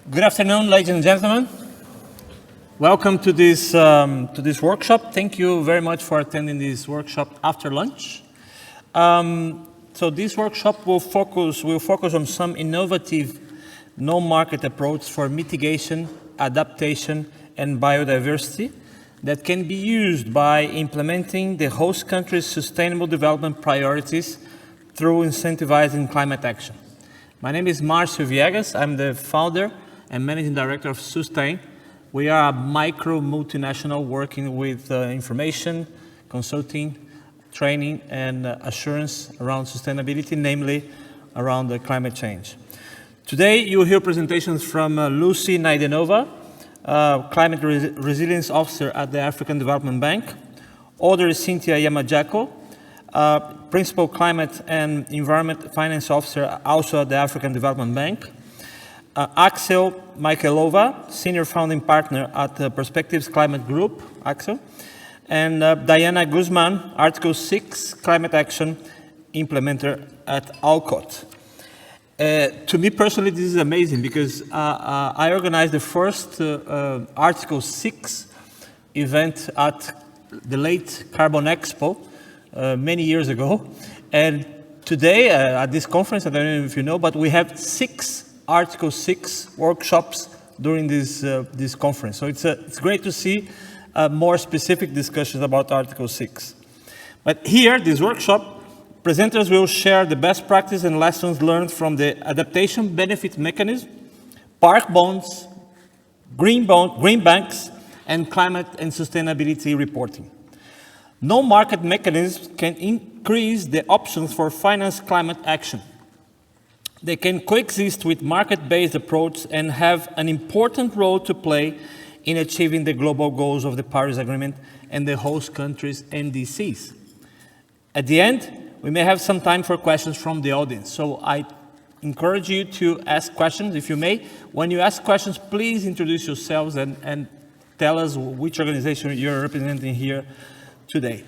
Good afternoon, ladies and gentlemen. Welcome to this workshop. Thank you very much for attending this workshop after lunch. So this workshop will focus on some innovative no-market approach for mitigation, adaptation, and biodiversity that can be used by implementing the host country's sustainable development priorities through incentivizing climate action. My name is Marcio Viegas. I'm the founder and managing director of Sustain. We are a micro multinational working with information, consulting, training, and assurance around sustainability, namely around the climate change. Today, you will hear presentations from Lucy Naidenova, Climate Resilience Officer at the African Development Bank, Audrey Cynthia Yamajako, Principal Climate and Environment Finance Officer also at the African Development Bank, Axel Michailova, Senior Founding Partner at the Perspectives Climate Group, Axel, and Diana Guzman, Article 6 Climate Action Implementer at Alcott. To me personally, this is amazing because I organized the first Article 6 event at the late Carbon Expo many years ago. And today at this conference, I don't know if you know, but we have 6 Article 6 workshops during this conference. So it's great to see more specific discussions about Article 6. But here, this workshop, presenters will share the best practice and lessons learned from the Adaptation Benefits Mechanism, park bonds, green banks, and climate and sustainability reporting. No market mechanisms can increase the options for finance climate action. They can coexist with market-based approach and have an important role to play in achieving the global goals of the Paris Agreement and the host countries' NDCs. At the end, we may have some time for questions from the audience. So I encourage you to ask questions, if you may. When you ask questions, please introduce yourselves and tell us which organization you're representing here today.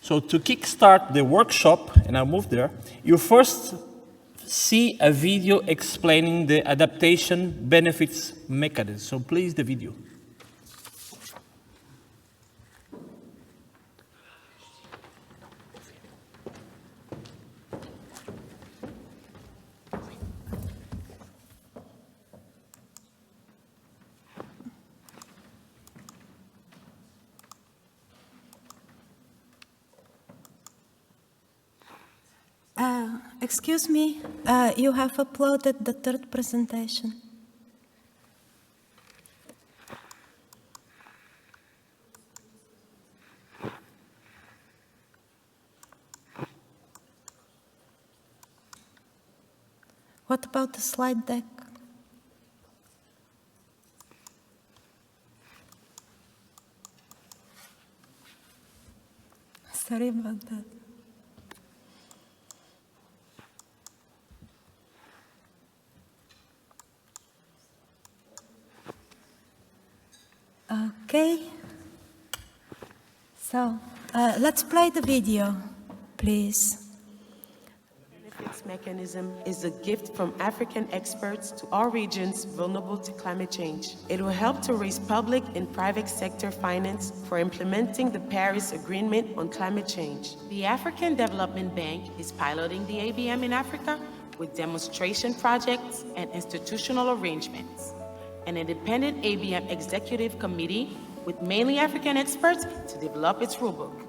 So to kickstart the workshop, and I'll move there, you first see a video explaining the Adaptation Benefits Mechanism. So please, the video. Excuse me, you have uploaded the third presentation. What about the slide deck? Sorry about that. Okay, so let's play the video, please. Benefits mechanism is a gift from African experts to all regions vulnerable to climate change. It will help to raise public and private sector finance for implementing the Paris Agreement on climate change. The African Development Bank is piloting the ABM in Africa with demonstration projects and institutional arrangements. An independent ABM executive committee with mainly African experts to develop its rulebook.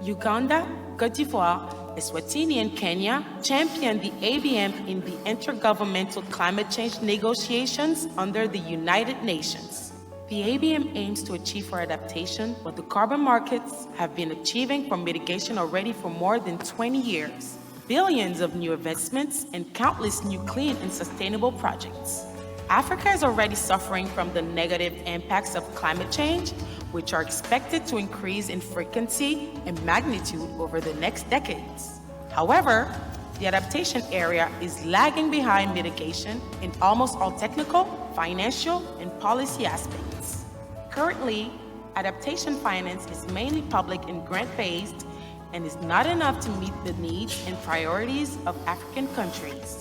Uganda, Cote d'Ivoire, Eswatini, and Kenya championed the ABM in the intergovernmental climate change negotiations under the United Nations. The ABM aims to achieve for adaptation what the carbon markets have been achieving for mitigation already for more than 20 years. Billions of new investments and countless new clean and sustainable projects. Africa is already suffering from the negative impacts of climate change, which are expected to increase in frequency and magnitude over the next decades. However, the adaptation area is lagging behind mitigation in almost all technical, financial, and policy aspects. Currently, adaptation finance is mainly public and grant-based and is not enough to meet the needs and priorities of African countries.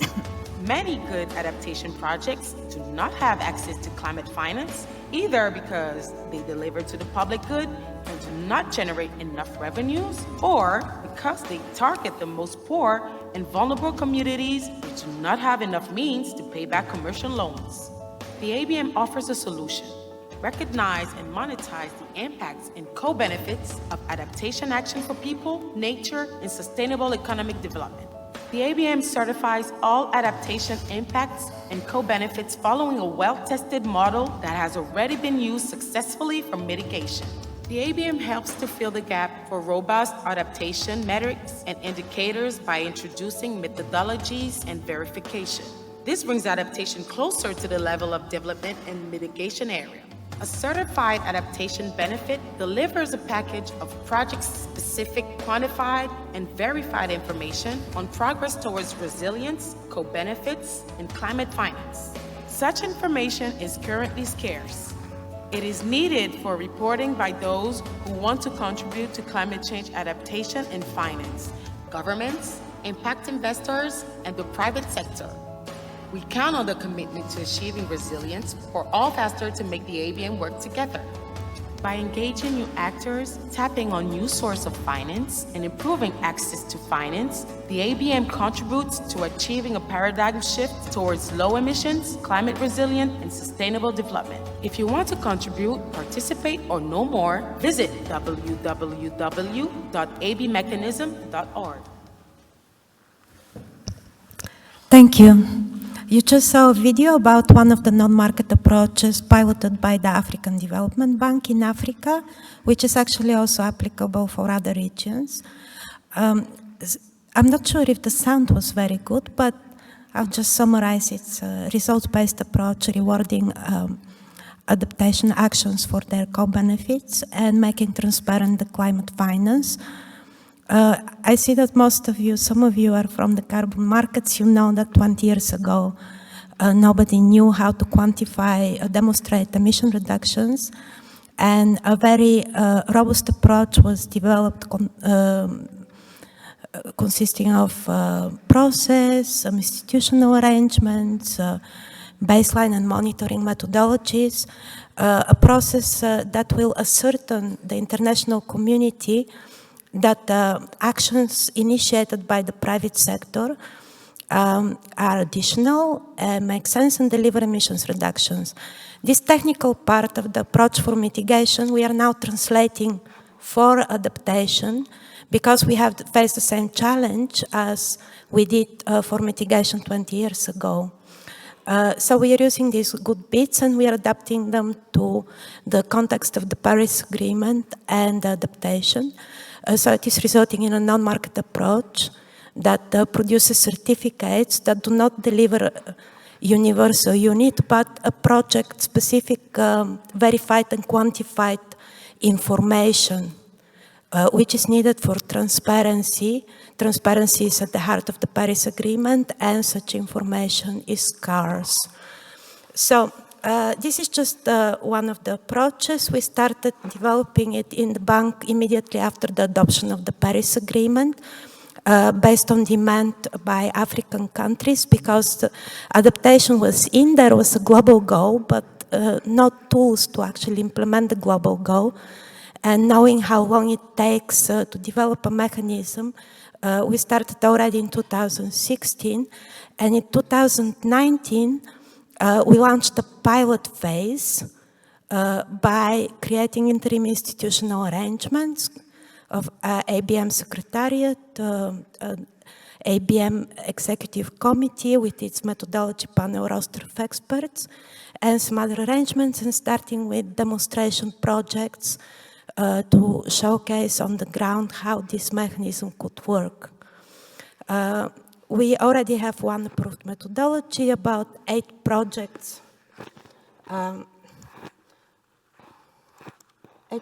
Many good adaptation projects do not have access to climate finance, either because they deliver to the public good and do not generate enough revenues, or because they target the most poor and vulnerable communities which do not have enough means to pay back commercial loans. The ABM offers a solution. Recognize and monetize the impacts and co-benefits of adaptation action for people, nature, and sustainable economic development. The ABM certifies all adaptation impacts and co-benefits following a well-tested model that has already been used successfully for mitigation. The ABM helps to fill the gap for robust adaptation metrics and indicators by introducing methodologies and verification. This brings adaptation closer to the level of development and mitigation area. A certified adaptation benefit delivers a package of project-specific, quantified, and verified information on progress towards resilience, co-benefits, and climate finance. Such information is currently scarce. It is needed for reporting by those who want to contribute to climate change adaptation and finance, governments, impact investors, and the private sector. We count on the commitment to achieving resilience for all faster to make the ABM work together. By engaging new actors, tapping on new sources of finance, and improving access to finance, the ABM contributes to achieving a paradigm shift towards low emissions, climate resilient, and sustainable development. If you want to contribute, participate, or know more, visit www.abmechanism.org. Thank you. You just saw a video about one of the non-market approaches piloted by the African Development Bank in Africa, which is actually also applicable for other regions. I'm not sure if the sound was very good, but I'll just summarize. It's a results-based approach rewarding adaptation actions for their co-benefits and making transparent the climate finance. I see that some of you are from the carbon markets. You know that 20 years ago, nobody knew how to quantify, demonstrate emission reductions, and a very robust approach was developed consisting of process, some institutional arrangements, baseline and monitoring methodologies, a process that will ascertain the international community that actions initiated by the private sector are additional, make sense, and deliver emissions reductions. This technical part of the approach for mitigation, we are now translating for adaptation because we have faced the same challenge as we did for mitigation 20 years ago. So we are using these good bits and we are adapting them to the context of the Paris Agreement and adaptation. So it is resulting in a non-market approach that produces certificates that do not deliver a universal unit, but a project-specific verified and quantified information, which is needed for transparency. Transparency is at the heart of the Paris Agreement, and such information is scarce. So this is just one of the approaches. We started developing it in the bank immediately after the adoption of the Paris Agreement, based on demand by African countries, because the adaptation was in there, was a global goal, but not tools to actually implement the global goal. And knowing how long it takes to develop a mechanism, we started already in 2016, and in 2019, we launched a pilot phase by creating interim institutional arrangements of ABM Secretariat, ABM Executive Committee with its methodology panel roster of experts, and some other arrangements, and starting with demonstration projects to showcase on the ground how this mechanism could work. We already have one approved methodology, about 8 projects. 8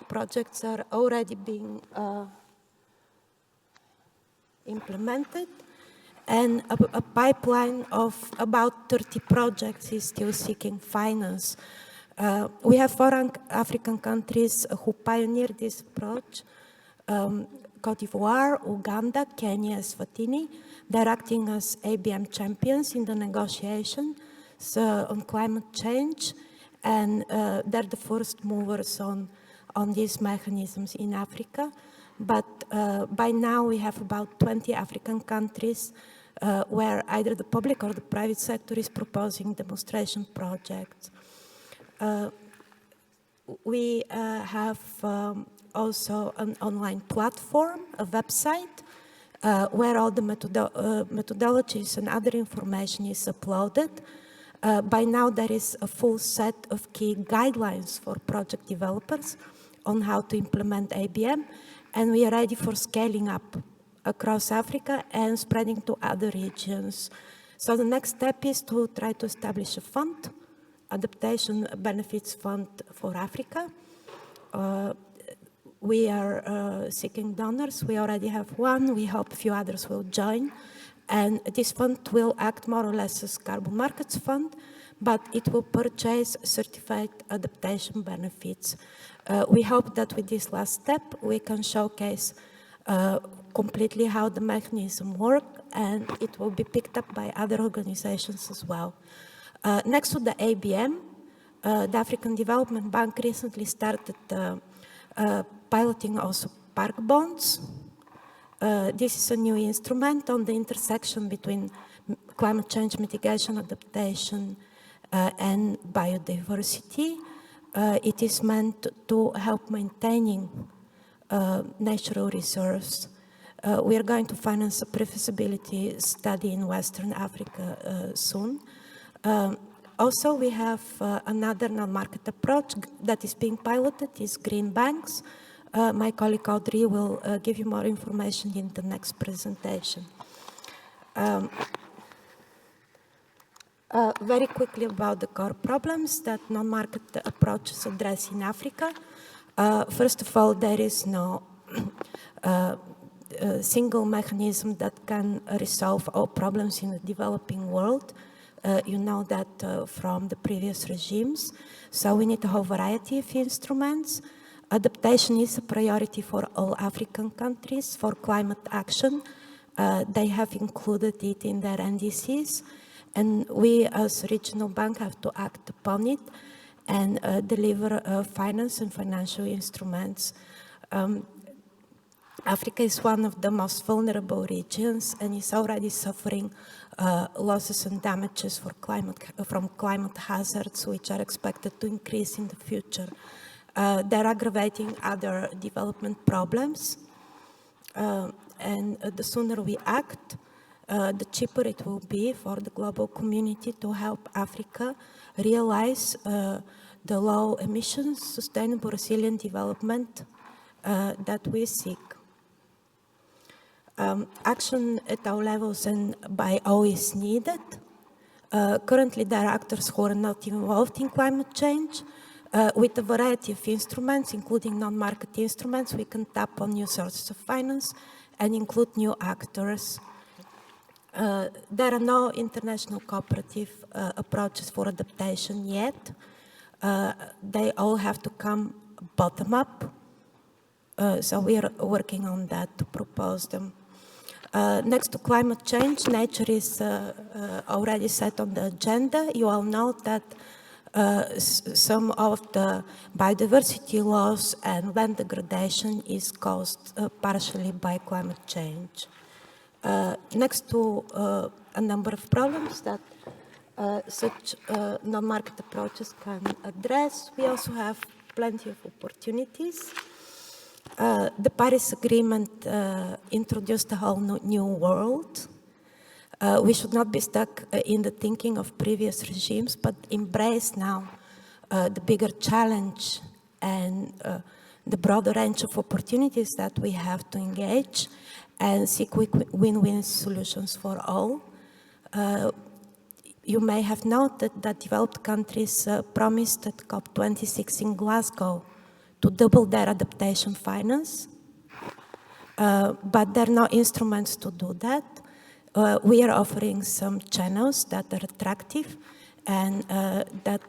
projects are already being implemented, and a pipeline of about 30 projects is still seeking finance. We have 4 African countries who pioneered this approach: Cote d'Ivoire, Uganda, Kenya, Eswatini, They're acting as ABM champions in the negotiation on climate change, and they're the first movers on these mechanisms in Africa. But by now we have about 20 African countries where either the public or the private sector is proposing demonstration projects. We have also an online platform, a website, where all the methodologies and other information is uploaded. By now there is a full set of key guidelines for project developers on how to implement ABM, and we are ready for scaling up across Africa and spreading to other regions. So the next step is to try to establish a fund, Adaptation Benefits Fund for Africa. We are seeking donors. We already have one. We hope a few others will join. And this fund will act more or less as carbon markets fund, but it will purchase certified adaptation benefits. We hope that with this last step, we can showcase completely how the mechanism works, and it will be picked up by other organizations as well. Next to the ABM, the African Development Bank recently started piloting also park bonds. This is a new instrument on the intersection between climate change mitigation, adaptation, and biodiversity. It is meant to help maintaining natural reserves. We are going to finance a pre-feasibility study in Western Africa soon. Also, we have another non-market approach that is being piloted, is green banks. My colleague Audrey will give you more information in the next presentation. Very quickly about the core problems that non-market approaches address in Africa. First of all, there is no single mechanism that can resolve all problems in the developing world. You know that from the previous regimes. So we need a whole variety of instruments. Adaptation is a priority for all African countries for climate action. They have included it in their NDCs, and we as regional bank have to act upon it and deliver finance and financial instruments. Africa is one of the most vulnerable regions and is already suffering losses and damages from climate hazards, which are expected to increase in the future. They're aggravating other development problems, and the sooner we act, the cheaper it will be for the global community to help Africa realize the low emissions, sustainable, resilient development that we seek. Action at all levels and by all is needed. Currently, there are actors who are not involved in climate change. With a variety of instruments, including non-market instruments, we can tap on new sources of finance and include new actors. There are no international cooperative approaches for adaptation yet. They all have to come bottom up. So we are working on that to propose them. Next to climate change, nature is already set on the agenda. You all know that some of the biodiversity loss and land degradation is caused partially by climate change. Next to a number of problems that such non-market approaches can address, we also have plenty of opportunities. The Paris Agreement introduced a whole new world. We should not be stuck in the thinking of previous regimes, but embrace now the bigger challenge and the broader range of opportunities that we have to engage and seek win-win solutions for all. You may have noted that developed countries promised at COP26 in Glasgow to double their adaptation finance, but there are no instruments to do that. We are offering some channels that are attractive and that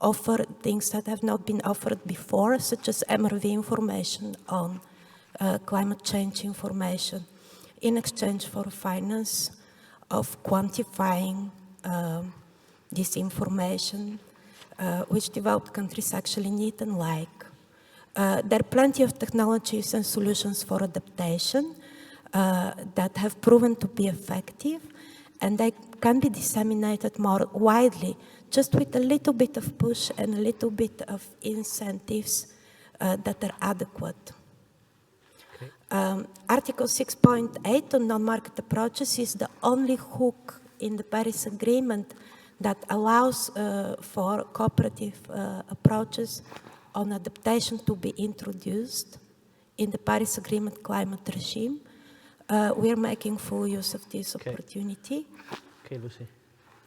offer things that have not been offered before, such as MRV information on climate change information. in exchange for finance of quantifying this information, which developed countries actually need and like. There are plenty of technologies and solutions for adaptation that have proven to be effective, and they can be disseminated more widely just with a little bit of push and a little bit of incentives that are adequate. Article 6.8 on non-market approaches is the only hook in the Paris Agreement that allows for cooperative approaches on adaptation to be introduced in the Paris Agreement climate regime. We are making full use of this opportunity. Okay, Lucy.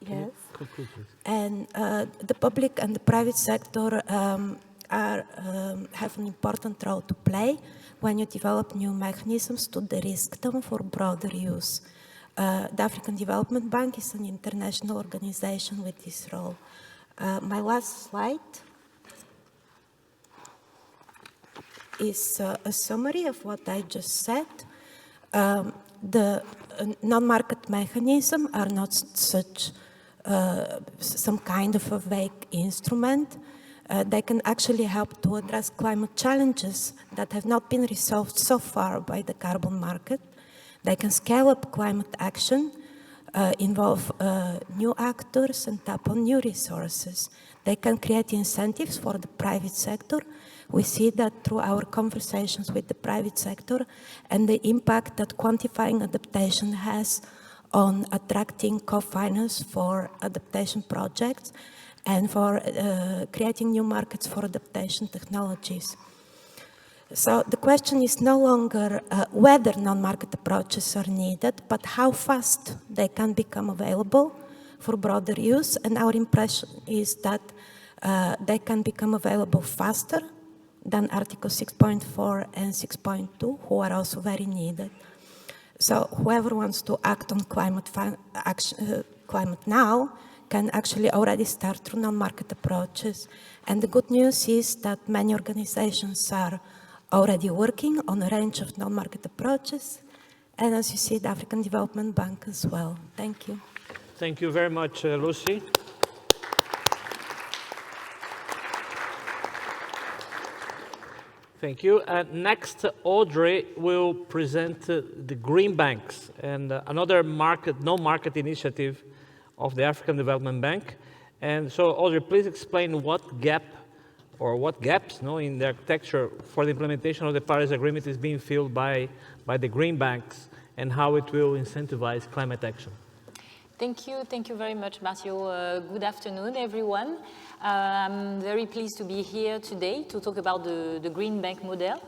Yes. Conclude, please. And the public and the private sector have an important role to play when you develop new mechanisms to de-risk them for broader use. The African Development Bank is an international organization with this role. My last slide is a summary of what I just said. The non-market mechanisms are not such some kind of a vague instrument. They can actually help to address climate challenges that have not been resolved so far by the carbon market. They can scale up climate action, involve new actors and tap on new resources. They can create incentives for the private sector. We see that through our conversations with the private sector and the impact that quantifying adaptation has on attracting co-finance for adaptation projects and for creating new markets for adaptation technologies. So the question is no longer whether non-market approaches are needed, but how fast they can become available for broader use. And our impression is that they can become available faster than Article 6.4 and 6.2, who are also very needed. So whoever wants to act on climate now can actually already start through non-market approaches. And the good news is that many organizations are already working on a range of non-market approaches. And as you see, the African Development Bank as well. Thank you. Thank you very much, Lucy. Thank you. Next, Audrey will present the Green Banks and another no-market initiative of the African Development Bank. And so, Audrey, please explain what gap or what gaps in the architecture for the implementation of the Paris Agreement is being filled by the Green Banks and how it will incentivize climate action. Thank you very much, Mathieu. Good afternoon, everyone. I'm very pleased to be here today to talk about the Green Bank model.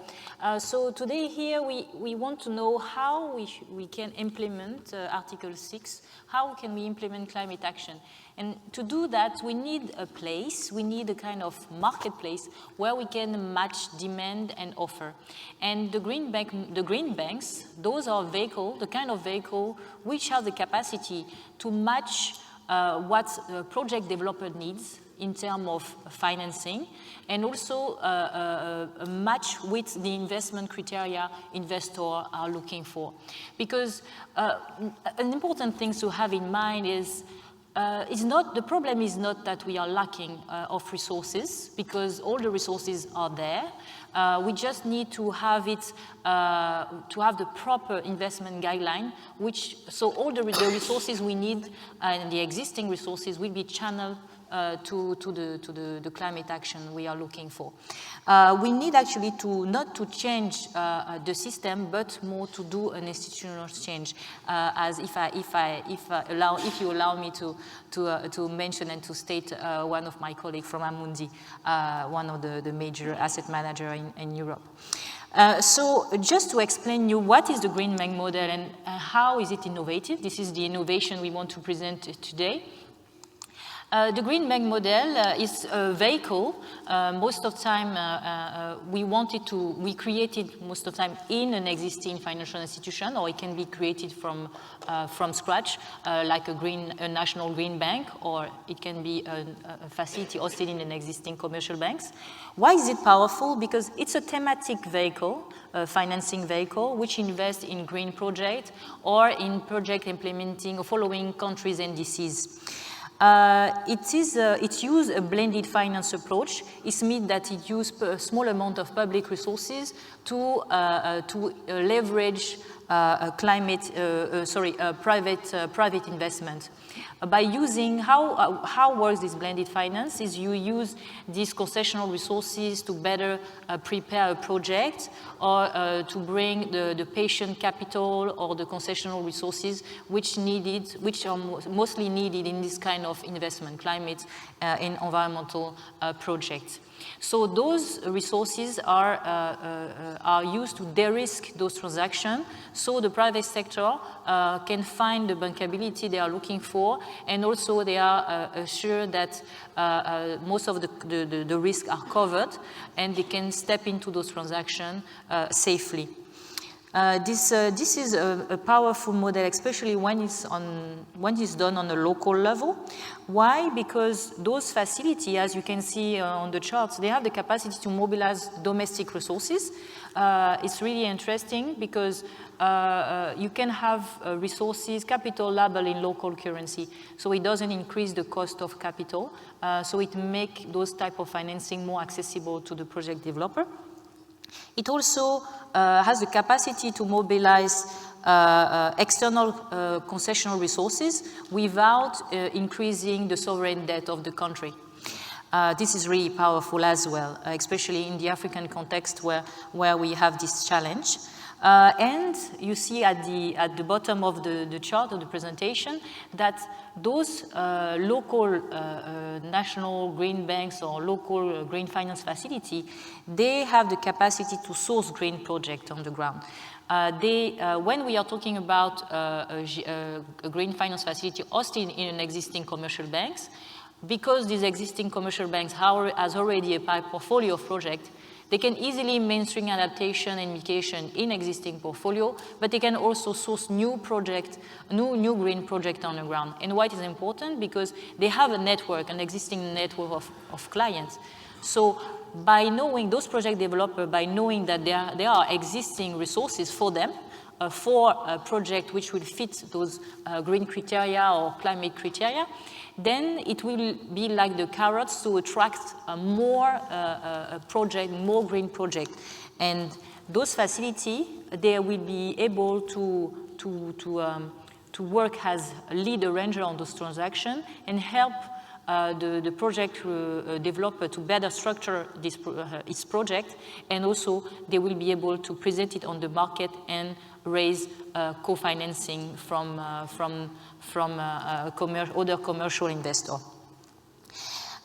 So today here we want to know how we can implement Article 6, how can we implement climate action. And to do that, we need a place, we need a kind of marketplace where we can match demand and offer. And the Green Banks, those are the kind of vehicle which have the capacity to match what the project developer needs in terms of financing, and also a match with the investment criteria investors are looking for. Because an important thing to have in mind is the problem is not that we are lacking of resources, because all the resources are there. We just need to have it, to have the proper investment guideline, so all the resources we need and the existing resources will be channeled to the climate action we are looking for. We need actually not to change the system, but more to do an institutional change. As if you allow me to mention and to state one of my colleagues from Amundi, one of the major asset managers in Europe. So just to explain you what is the Green Bank model and how is it innovative. This is the innovation we want to present today. The Green Bank model is a vehicle. Most of the time, we created most of the time in an existing financial institution, or it can be created from scratch, like a national green bank, or it can be a facility hosted in an existing commercial banks. Why is it powerful? Because it's a thematic vehicle, a financing vehicle, which invests in green projects or in project implementing or following countries' NDCs. It uses a blended finance approach. It means that it uses a small amount of public resources to leverage private investment. By using, how works this blended finance is you use these concessional resources to better prepare a project, or to bring the patient capital or the concessional resources which are mostly needed in this kind of investment, climate and environmental projects. So those resources are used to de-risk those transactions, so the private sector can find the bankability they are looking for, and also they are assured that most of the risks are covered, and they can step into those transactions safely. This is a powerful model, especially when it's done on a local level. Why? Because those facilities, as you can see on the charts, they have the capacity to mobilize domestic resources. It's really interesting because you can have resources, capital labeled in local currency, so it doesn't increase the cost of capital, so it makes those type of financing more accessible to the project developer. It also has the capacity to mobilize external concessional resources without increasing the sovereign debt of the country. This is really powerful as well, especially in the African context where we have this challenge. And you see at the bottom of the chart of the presentation that those local national green banks or local green finance facility, they have the capacity to source green projects on the ground. When we are talking about a green finance facility hosted in an existing commercial banks, because these existing commercial banks has already a portfolio of projects, they can easily mainstream adaptation and mitigation in existing portfolio, but they can also source new project, new green project on the ground. And why it is important? Because they have a network, an existing network of clients. So by knowing those project developers, by knowing that there are existing resources for them, for a project which will fit those green criteria or climate criteria, then it will be like the carrots to attract more green project. And those facilities, they will be able to work as a lead arranger on those transactions and help the project developer to better structure its project, and also they will be able to present it on the market and raise co-financing from other commercial investors.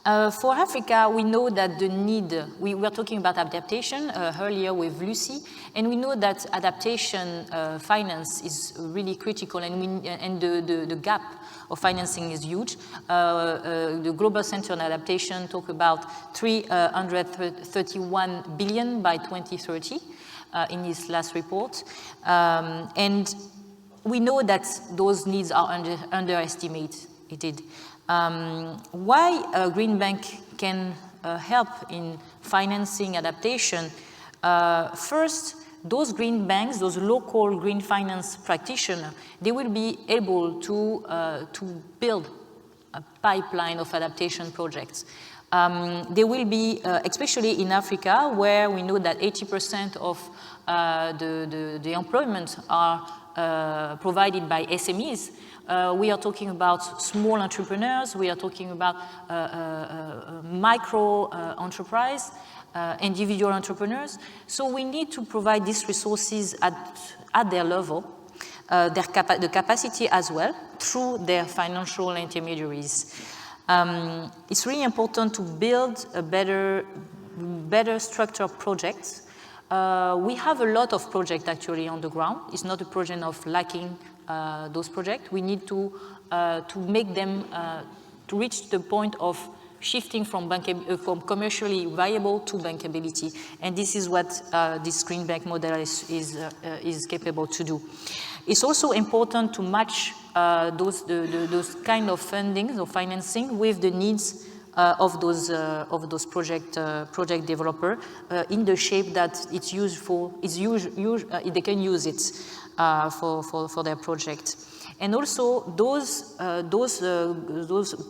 For Africa, we know that the need, we were talking about adaptation earlier with Lucy, and we know that adaptation finance is really critical, and the gap of financing is huge. The Global Center on Adaptation talk about 331 billion by 2030 in his last report. And we know that those needs are underestimated. Why a green bank can help in financing adaptation? First, those green banks, those local green finance practitioners, they will be able to build a pipeline of adaptation projects. They will be, especially in Africa, where we know that 80% of the employment are provided by SMEs. We are talking about small entrepreneurs, we are talking about micro enterprise, individual entrepreneurs. So we need to provide these resources at their level, the capacity as well, through their financial intermediaries. It's really important to build a better structured projects. We have a lot of projects actually on the ground. It's not a problem of lacking those projects. We need to make them, reach the point of shifting from commercially viable to bankability. And this is what this green bank model is capable to do. It's also important to match those kind of fundings or financing with the needs of those project developer in the shape that it's useful. They can use it for their project. And also those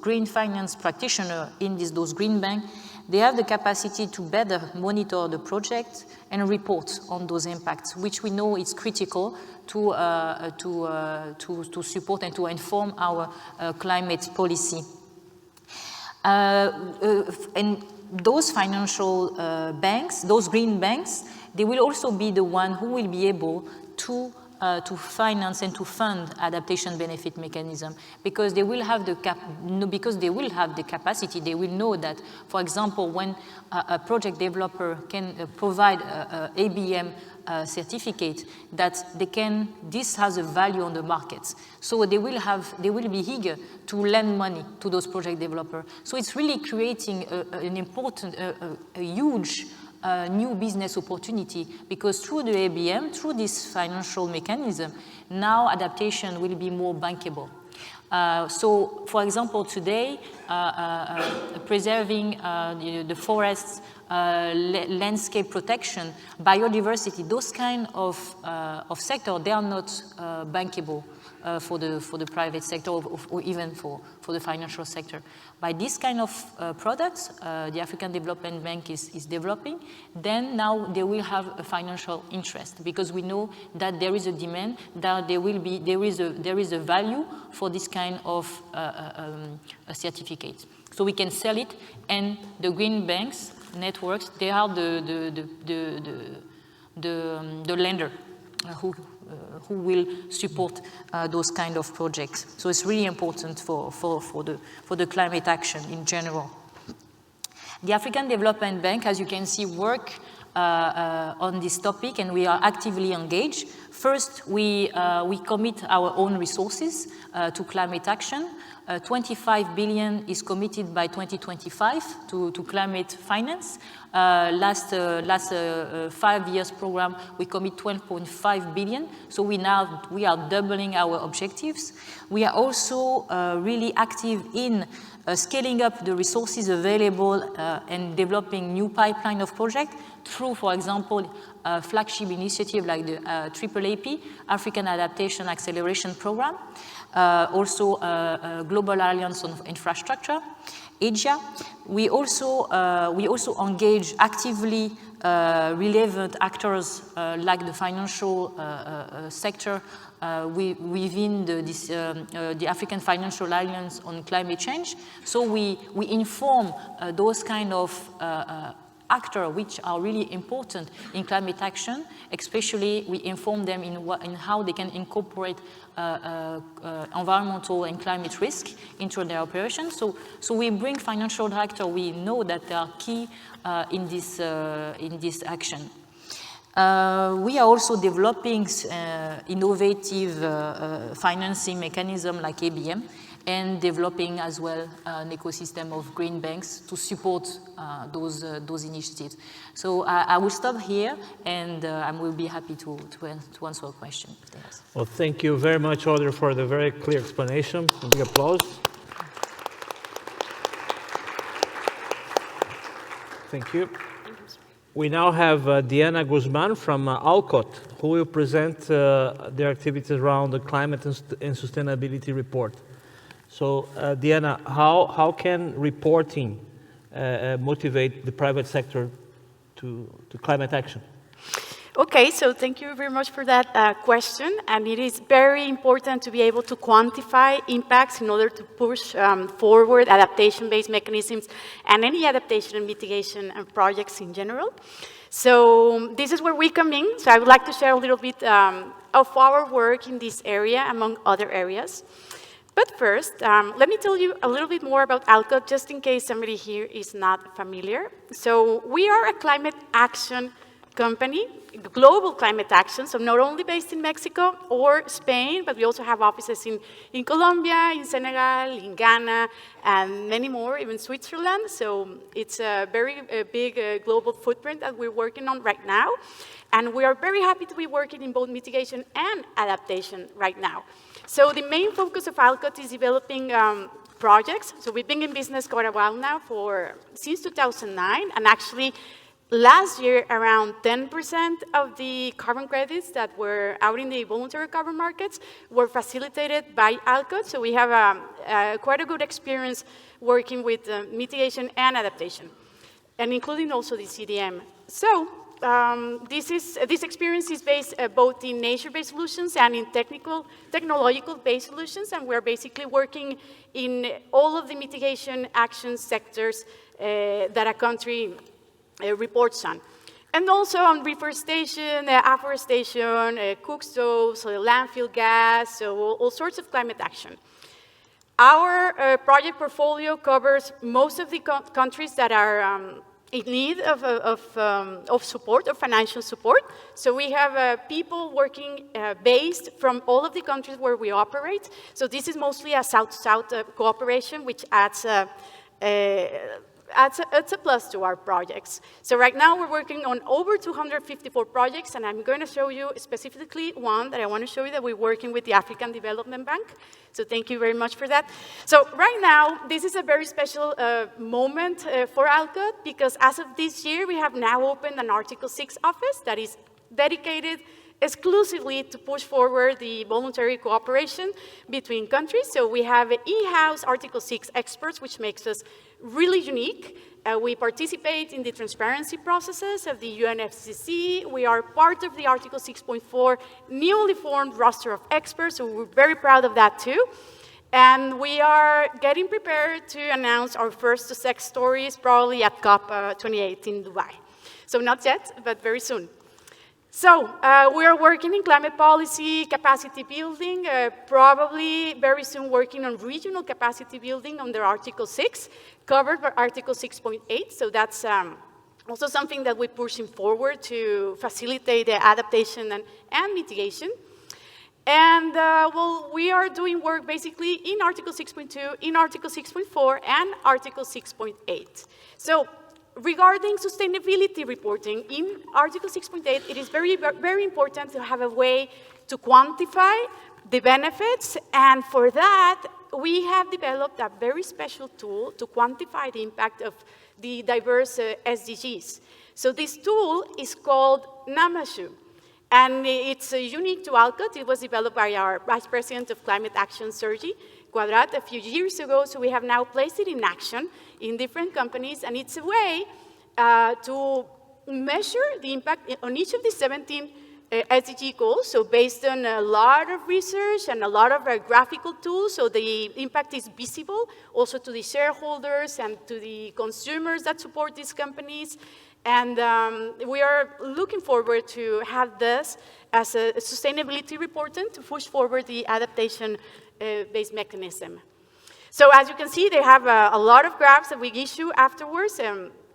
green finance practitioners in those green bank, they have the capacity to better monitor the project and report on those impacts, which we know is critical to support and to inform our climate policy. And those financial banks, those green banks, they will also be the one who will be able to finance and to fund adaptation benefit mechanism, because they will have the capacity. They will know that, for example, when a project developer can provide a ABM certificate, that this has a value on the market. So they will be eager to lend money to those project developers. So it's really creating an important, a huge new business opportunity, because through the ABM, through this financial mechanism, now adaptation will be more bankable. So, for example, today, preserving the forests, landscape protection, biodiversity, those kind of sector, they are not bankable for the private sector or even for the financial sector. By this kind of products, the African Development Bank is developing, then now they will have a financial interest, because we know that there is a demand, that there is a value for this kind of a certificate. So we can sell it, and the green banks networks, they are the lender who will support those kind of projects. So it's really important for the climate action in general. The African Development Bank, as you can see, work on this topic, and we are actively engaged. First, we commit our own resources to climate action. 25 billion is committed by 2025 to climate finance. Last 5 years program, we commit 12.5 billion. So we are doubling our objectives. We are also really active in scaling up the resources available and developing new pipeline of projects through, for example, flagship initiative like the AAAP, African Adaptation Acceleration Program, also Global Alliance on Infrastructure, Asia. We also engage actively relevant actors like the financial sector within the African Financial Alliance on Climate Change. So we inform those kind of actors which are really important in climate action. Especially, we inform them in how they can incorporate environmental and climate risk into their operations. So we bring financial actors. We know that they are key in this action. We are also developing innovative financing mechanism like ABM, and developing as well an ecosystem of green banks to support those initiatives. So I will stop here, and I will be happy to answer a question. Yes. Well, thank you very much, Audrey, for the very clear explanation. A big applause. Thank you. We now have Diana Guzman from Alcott, who will present their activities around the Climate and Sustainability report. So, Diana, how can reporting motivate the private sector to climate action? Okay, so thank you very much for that question. And it is very important to be able to quantify impacts in order to push forward adaptation-based mechanisms and any adaptation and mitigation projects in general. So this is where we come in. So I would like to share a little bit of our work in this area, among other areas. But first, let me tell you a little bit more about Alcott, just in case somebody here is not familiar. So we are a climate action company, global climate action, so not only based in Mexico or Spain, but we also have offices in Colombia, in Senegal, in Ghana, and many more, even Switzerland. So it's a very big global footprint that we're working on right now. And we are very happy to be working in both mitigation and adaptation right now. So the main focus of ALCOT is developing projects. So we've been in business quite a while now since 2009, and actually last year, around 10% of the carbon credits that were out in the voluntary carbon markets were facilitated by ALCOT. So we have quite a good experience working with mitigation and adaptation, and including also the CDM. So this experience is based both in nature-based solutions and in technological-based solutions, and we're basically working in all of the mitigation action sectors that a country reports on. And also on reforestation, afforestation, cook stoves, landfill gas, so all sorts of climate action. Our project portfolio covers most of the countries that are in need of support, of financial support. So we have people working based from all of the countries where we operate. So this is mostly a South-South cooperation, which adds it's a plus to our projects. So right now we're working on over 254 projects, and I'm going to show you specifically one that I want to show you that we're working with the African Development Bank. So thank you very much for that. So right now, this is a very special moment for ALCOT, because as of this year, we have now opened an Article 6 office that is dedicated exclusively to push forward the voluntary cooperation between countries. So we have in-house Article 6 experts, which makes us really unique. We participate in the transparency processes of the UNFCCC. We are part of the Article 6.4 newly formed roster of experts, so we're very proud of that too. And we are getting prepared to announce our first success stories probably at COP28 in Dubai. So not yet, but very soon. So we are working in climate policy, capacity building, probably very soon working on regional capacity building under Article 6, covered by Article 6.8. So that's also something that we're pushing forward to facilitate the adaptation and mitigation. And well, we are doing work basically in Article 6.2, in Article 6.4, and Article 6.8. So regarding sustainability reporting, in Article 6.8, it is very, very important to have a way to quantify the benefits, and for that, we have developed a very special tool to quantify the impact of the diverse SDGs. So this tool is called Namashu, and it's unique to ALCOT. It was developed by our Vice President of Climate Action, Sergi Quadrat, a few years ago, so we have now placed it in action in different companies, and it's a way to measure the impact on each of the 17 SDG goals, so based on a lot of research and a lot of graphical tools, so the impact is visible also to the shareholders and to the consumers that support these companies. And we are looking forward to have this as a sustainability reporting to push forward the adaptation-based mechanism. So as you can see, they have a lot of graphs that we issue afterwards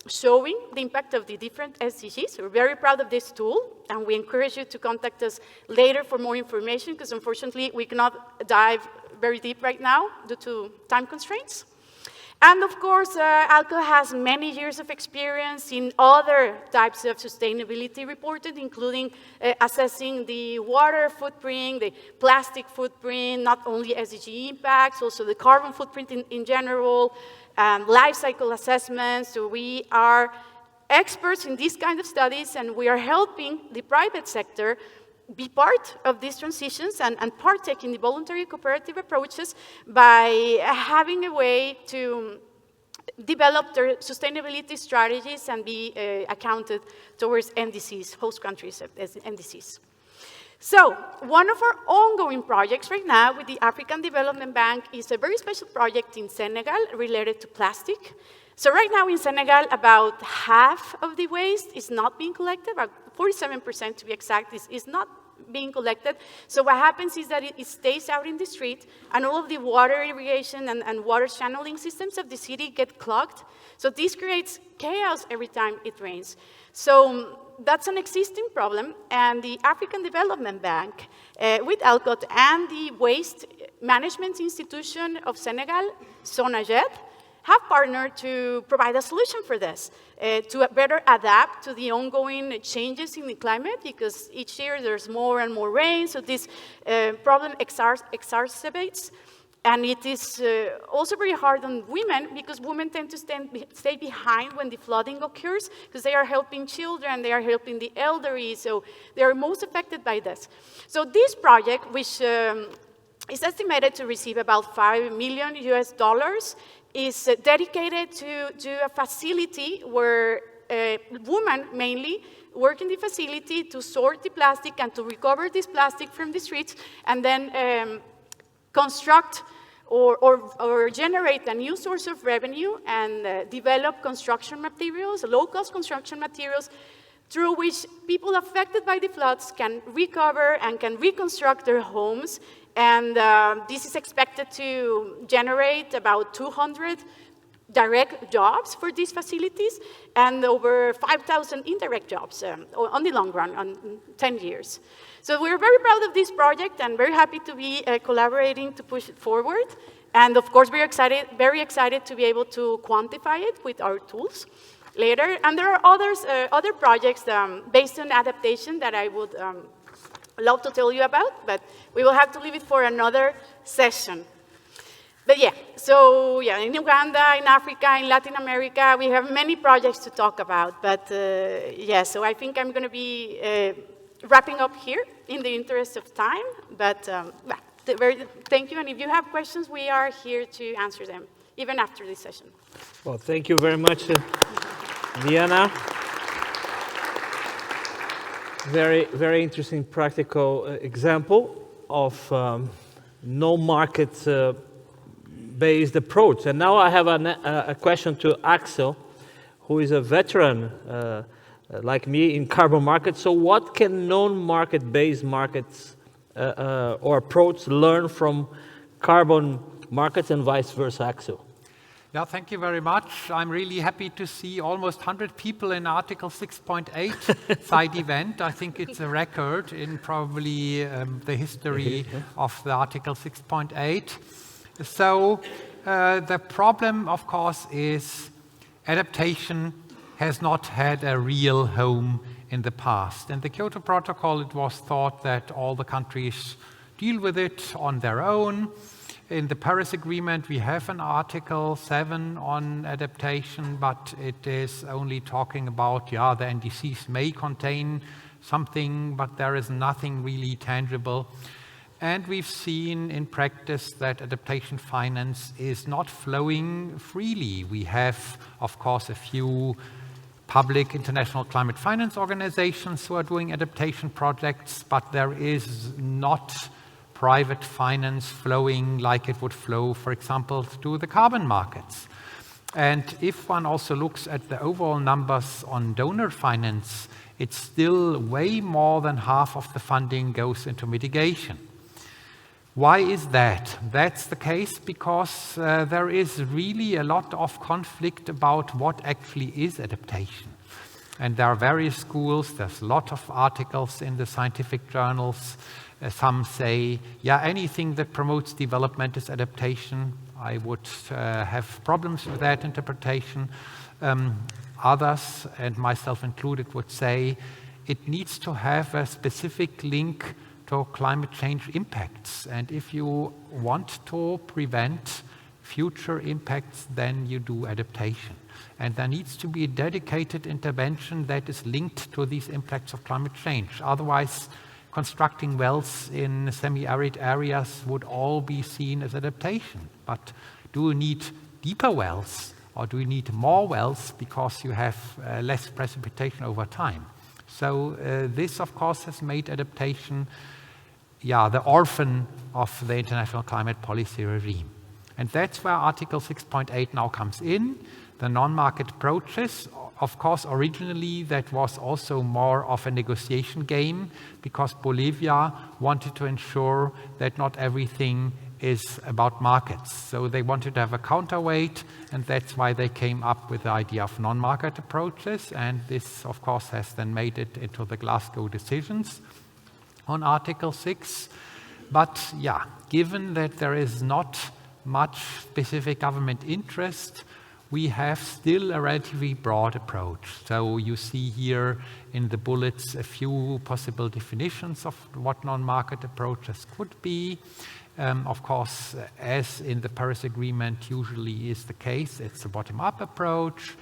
showing the impact of the different SDGs. We're very proud of this tool, and we encourage you to contact us later for more information, because unfortunately we cannot dive very deep right now due to time constraints. And of course, ALCOT has many years of experience in other types of sustainability reporting, including assessing the water footprint, the plastic footprint, not only SDG impacts, also the carbon footprint in general, life cycle assessments. So we are experts in these kind of studies, and we are helping the private sector be part of these transitions and partake in the voluntary cooperative approaches by having a way to develop their sustainability strategies and be accounted towards NDCs, host countries as NDCs. So one of our ongoing projects right now with the African Development Bank is a very special project in Senegal related to plastic. So right now in Senegal, about half of the waste is not being collected, about 47% to be exact is not being collected. So what happens is that it stays out in the street, and all of the water irrigation and water channeling systems of the city get clogged. So this creates chaos every time it rains. So that's an existing problem, and the African Development Bank, with ALCOT and the Waste Management Institution of Senegal, SONAGED, have partnered to provide a solution for this, to better adapt to the ongoing changes in the climate, because each year there's more and more rain, so this problem exacerbates. And it is also very hard on women, because women tend to stay behind when the flooding occurs, because they are helping children, they are helping the elderly, so they are most affected by this. So this project, which is estimated to receive about $5 million US, is dedicated to a facility where women mainly work in the facility to sort the plastic and to recover this plastic from the streets, and then construct or generate a new source of revenue and develop construction materials, low-cost construction materials, through which people affected by the floods can recover and can reconstruct their homes. And this is expected to generate about 200 direct jobs for these facilities and over 5,000 indirect jobs on the long run, on 10 years. So we're very proud of this project and very happy to be collaborating to push it forward. And of course, we're very excited to be able to quantify it with our tools later. And there are other projects based on adaptation that I would love to tell you about, but we will have to leave it for another session. But yeah, so yeah, in Uganda, in Africa, in Latin America, we have many projects to talk about. But yeah, so I think I'm going to be wrapping up here in the interest of time. But thank you, and if you have questions, we are here to answer them, even after this session. Well, thank you very much, Diana. Very, very interesting practical example of no market-based approach. And now I have a question to Axel, who is a veteran like me in carbon markets. So what can non-market-based markets or approach learn from carbon markets and vice versa, Axel? Yeah, thank you very much. I'm really happy to see almost 100 people in Article 6.8 side event. I think it's a record in probably the history of the Article 6.8. So the problem, of course, is adaptation has not had a real home in the past. In the Kyoto Protocol, it was thought that all the countries deal with it on their own. In the Paris Agreement, we have an Article 7 on adaptation, but it is only talking about, yeah, the NDCs may contain something, but there is nothing really tangible. And we've seen in practice that adaptation finance is not flowing freely. We have, of course, a few public international climate finance organizations who are doing adaptation projects, but there is not private finance flowing like it would flow, for example, to the carbon markets. And if one also looks at the overall numbers on donor finance, it's still way more than half of the funding goes into mitigation. Why is that? That's the case because there is really a lot of conflict about what actually is adaptation. And there are various schools, there's a lot of articles in the scientific journals. Some say, yeah, anything that promotes development is adaptation. I would have problems with that interpretation. Others, and myself included, would say it needs to have a specific link to climate change impacts. And if you want to prevent future impacts, then you do adaptation. And there needs to be a dedicated intervention that is linked to these impacts of climate change. Otherwise, constructing wells in semi-arid areas would all be seen as adaptation. But do you need deeper wells, or do you need more wells because you have less precipitation over time? So this, of course, has made adaptation, yeah, the orphan of the international climate policy regime. And that's where Article 6.8 now comes in. The non-market approaches, of course, originally that was also more of a negotiation game because Bolivia wanted to ensure that not everything is about markets. So they wanted to have a counterweight, and that's why they came up with the idea of non-market approaches. And this, of course, has then made it into the Glasgow decisions on Article 6. But yeah, given that there is not much specific government interest, we have still a relatively broad approach. So you see here in the bullets a few possible definitions of what non-market approaches could be. Of course, as in the Paris Agreement usually is the case, it's a bottom-up approach,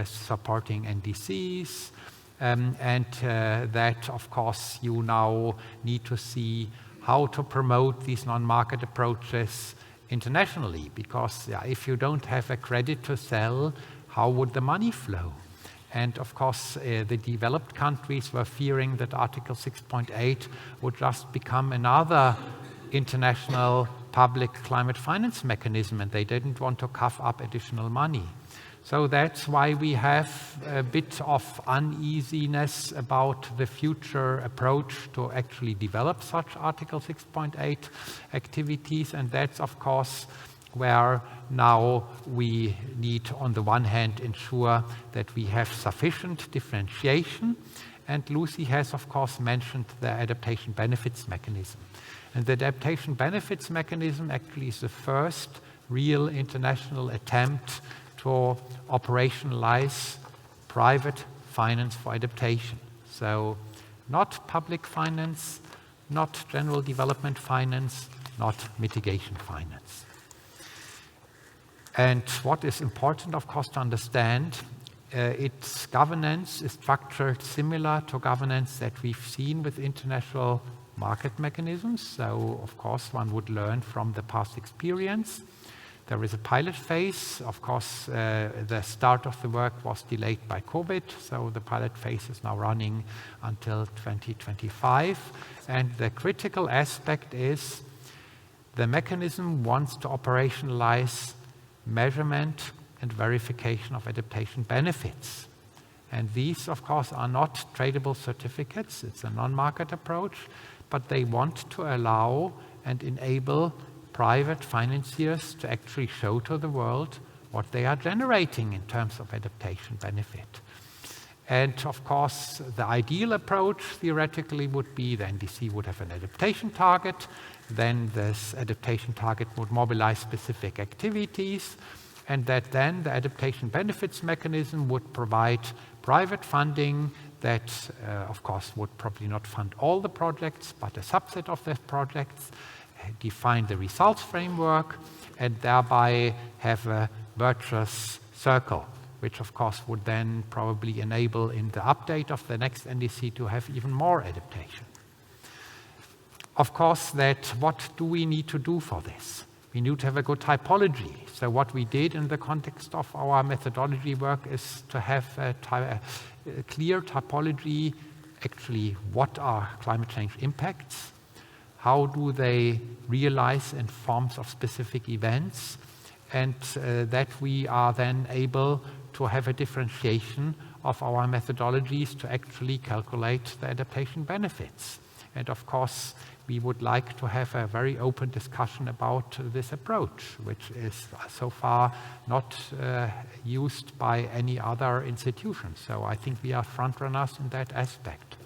supporting NDCs, and that, of course, you now need to see how to promote these non-market approaches internationally, because if you don't have a credit to sell, how would the money flow? And of course, the developed countries were fearing that Article 6.8 would just become another international public climate finance mechanism, and they didn't want to cough up additional money. So that's why we have a bit of uneasiness about the future approach to actually develop such Article 6.8 activities. And that's, of course, where now we need, on the one hand, ensure that we have sufficient differentiation. And Lucy has, of course, mentioned the Adaptation Benefits Mechanism. And the Adaptation Benefits Mechanism actually is the first real international attempt to operationalize private finance for adaptation. So not public finance, not general development finance, not mitigation finance. And what is important, of course, to understand, its governance is structured similar to governance that we've seen with international market mechanisms. So, of course, one would learn from the past experience. There is a pilot phase. Of course, the start of the work was delayed by COVID, so the pilot phase is now running until 2025. And the critical aspect is the mechanism wants to operationalize measurement and verification of adaptation benefits. And these, of course, are not tradable certificates. It's a non-market approach, but they want to allow and enable private financiers to actually show to the world what they are generating in terms of adaptation benefit. And of course, the ideal approach theoretically would be the NDC would have an adaptation target, then this adaptation target would mobilize specific activities, and that then the adaptation benefits mechanism would provide private funding that, of course, would probably not fund all the projects, but a subset of the projects, define the results framework, and thereby have a virtuous circle, which of course would then probably enable in the update of the next NDC to have even more adaptation. Of course, what do we need to do for this? We need to have a good typology. So what we did in the context of our methodology work is to have a clear typology, actually what are climate change impacts, how do they realize in forms of specific events, and that we are then able to have a differentiation of our methodologies to actually calculate the adaptation benefits. And of course, we would like to have a very open discussion about this approach, which is so far not used by any other institution. So I think we are front runners in that aspect.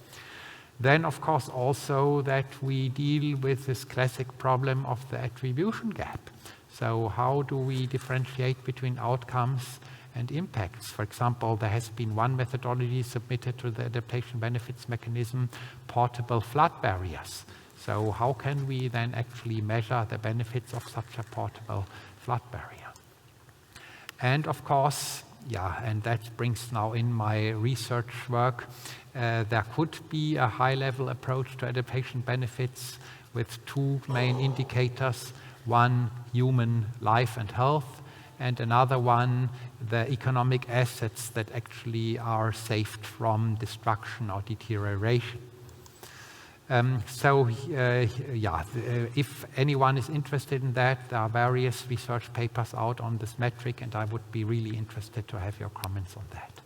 Then, of course, also that we deal with this classic problem of the attribution gap. So how do we differentiate between outcomes and impacts? For example, there has been one methodology submitted to the Adaptation Benefits Mechanism, portable flood barriers. So how can we then actually measure the benefits of such a portable flood barrier? And of course, and that brings now in my research work, there could be a high-level approach to adaptation benefits with two main indicators, one human life and health, and another one, the economic assets that actually are saved from destruction or deterioration. If anyone is interested in that, there are various research papers out on this metric, and I would be really interested to have your comments on that.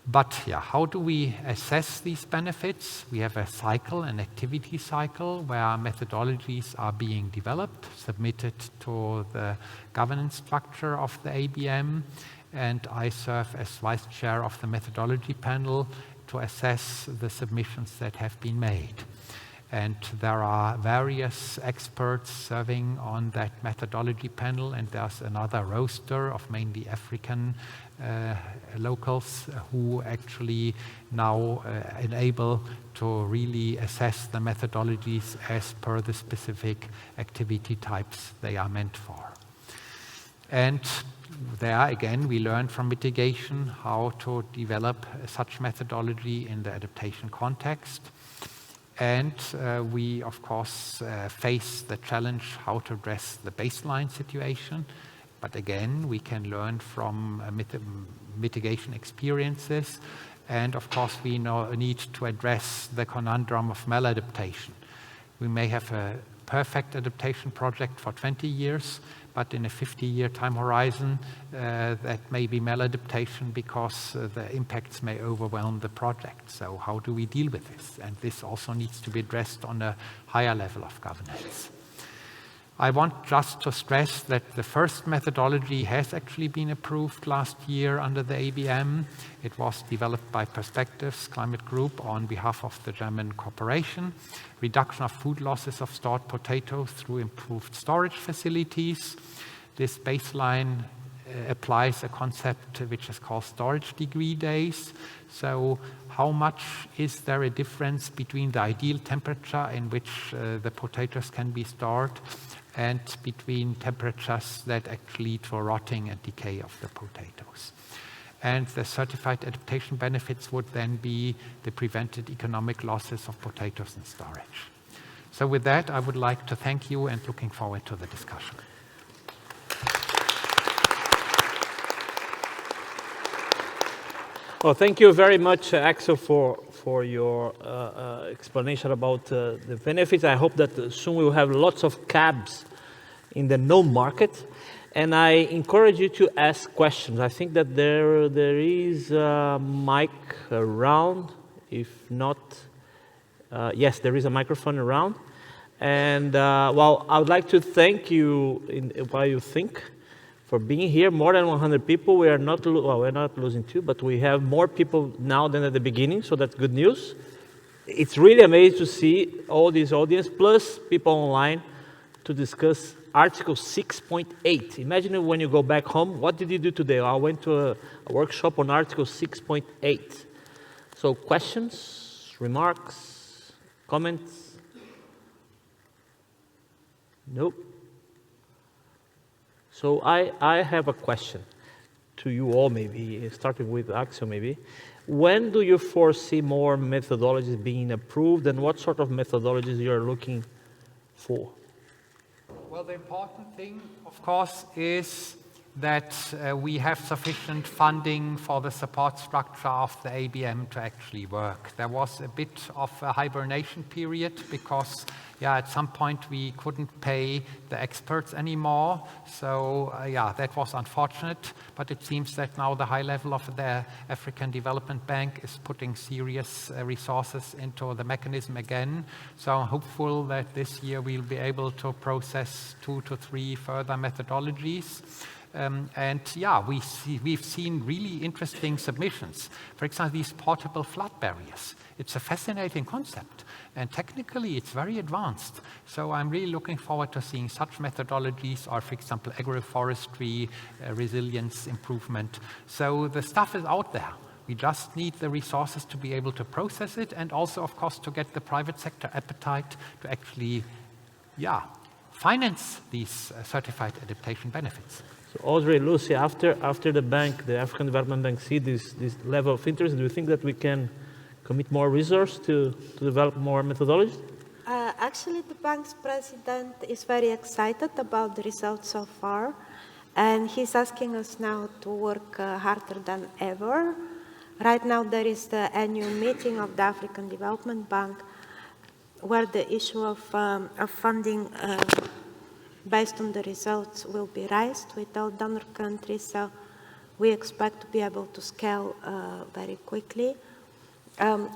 But yeah, how do we assess these benefits? We have a cycle, an activity cycle, where methodologies are being developed, submitted to the governance structure of the ABM, and I serve as vice chair of the methodology panel to assess the submissions that have been made. And there are various experts serving on that methodology panel, and there's another roster of mainly African locals who actually now enable to really assess the methodologies as per the specific activity types they are meant for. And there again, we learn from mitigation how to develop such methodology in the adaptation context. And we, of course, face the challenge how to address the baseline situation. But again, we can learn from mitigation experiences. And of course, we need to address the conundrum of maladaptation. We may have a perfect adaptation project for 20 years, but in a 50-year time horizon, that may be maladaptation because the impacts may overwhelm the project. So how do we deal with this? And this also needs to be addressed on a higher level of governance. I want just to stress that the first methodology has actually been approved last year under the ABM. It was developed by Perspectives Climate Group on behalf of the German corporation. Reduction of food losses of stored potatoes through improved storage facilities. This baseline applies a concept which is called storage degree days. So how much is there a difference between the ideal temperature in which the potatoes can be stored and between temperatures that actually lead to rotting and decay of the potatoes? And the certified adaptation benefits would then be the prevented economic losses of potatoes in storage. So with that, I would like to thank you and looking forward to the discussion. Well, thank you very much, Axel, for your explanation about the benefits. I hope that soon we will have lots of cabs in the known market. And I encourage you to ask questions. I think that there is a mic around. If not, yes, there is a microphone around. And well, I would like to thank you while you think for being here. More than 100 people. We are not, well, we're not losing two, but we have more people now than at the beginning, so that's good news. It's really amazing to see all this audience, plus people online to discuss Article 6.8. Imagine when you go back home, what did you do today? I went to a workshop on Article 6.8. So questions, remarks, comments? Nope. So I have a question to you all, maybe, starting with Axel, maybe. When do you foresee more methodologies being approved, and what sort of methodologies you are looking for? Well, the important thing, of course, is that we have sufficient funding for the support structure of the ABM to actually work. There was a bit of a hibernation period because, yeah, at some point we couldn't pay the experts anymore. So, yeah, that was unfortunate. But it seems that now the high level of the African Development Bank is putting serious resources into the mechanism again. So I'm hopeful that this year we'll be able to process 2 to 3 further methodologies. And yeah, we've seen really interesting submissions. For example, these portable flood barriers. It's a fascinating concept, and technically it's very advanced. So I'm really looking forward to seeing such methodologies, or for example, agroforestry, resilience improvement. So the stuff is out there. We just need the resources to be able to process it, and also, of course, to get the private sector appetite to actually, yeah, finance these certified adaptation benefits. So Audrey, Lucy, after the bank, the African Development Bank, see this level of interest, do you think that we can commit more resources to develop more methodologies? Actually, the bank's president is very excited about the results so far, and he's asking us now to work harder than ever. Right now, there is the annual meeting of the African Development Bank, where the issue of funding based on the results will be raised with all donor countries. So we expect to be able to scale very quickly.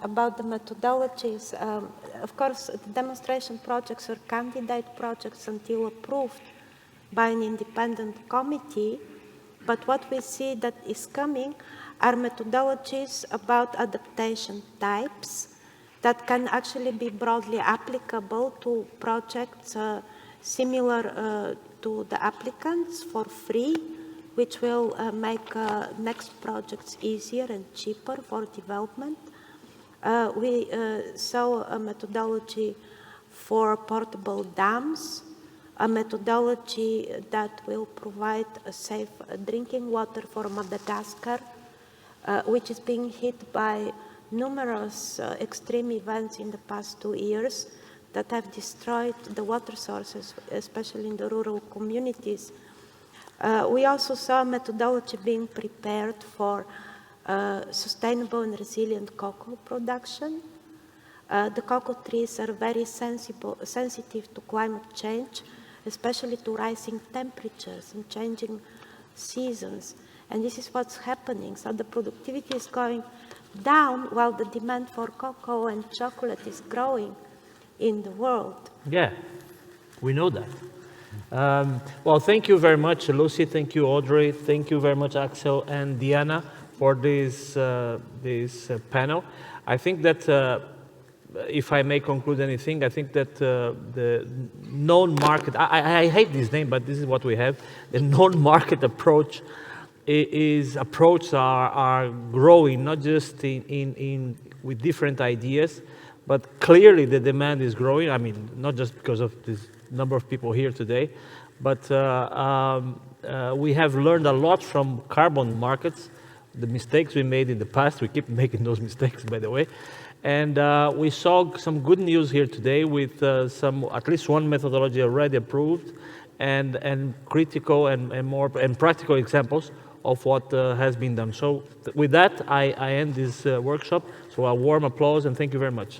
About the methodologies, of course, the demonstration projects are candidate projects until approved by an independent committee. But what we see that is coming are methodologies about adaptation types that can actually be broadly applicable to projects similar to the applicants for free, which will make next projects easier and cheaper for development. We saw a methodology for portable dams, a methodology that will provide a safe drinking water for Madagascar, which is being hit by numerous extreme events in the past 2 years that have destroyed the water sources, especially in the rural communities. We also saw a methodology being prepared for sustainable and resilient cocoa production. The cocoa trees are very sensitive to climate change, especially to rising temperatures and changing seasons. And this is what's happening. So the productivity is going down while the demand for cocoa and chocolate is growing in the world. Yeah, we know that. Well, thank you very much, Lucy. Thank you, Audrey. Thank you very much, Axel and Diana, for this panel. I think that, if I may conclude anything, I think that the known market, I hate this name, but this is what we have, the known market approach are growing, not just with different ideas, but clearly the demand is growing. I mean, not just because of this number of people here today, but we have learned a lot from carbon markets, the mistakes we made in the past. We keep making those mistakes, by the way. And we saw some good news here today with at least one methodology already approved and critical and practical examples of what has been done. So with that, I end this workshop. So a warm applause and thank you very much.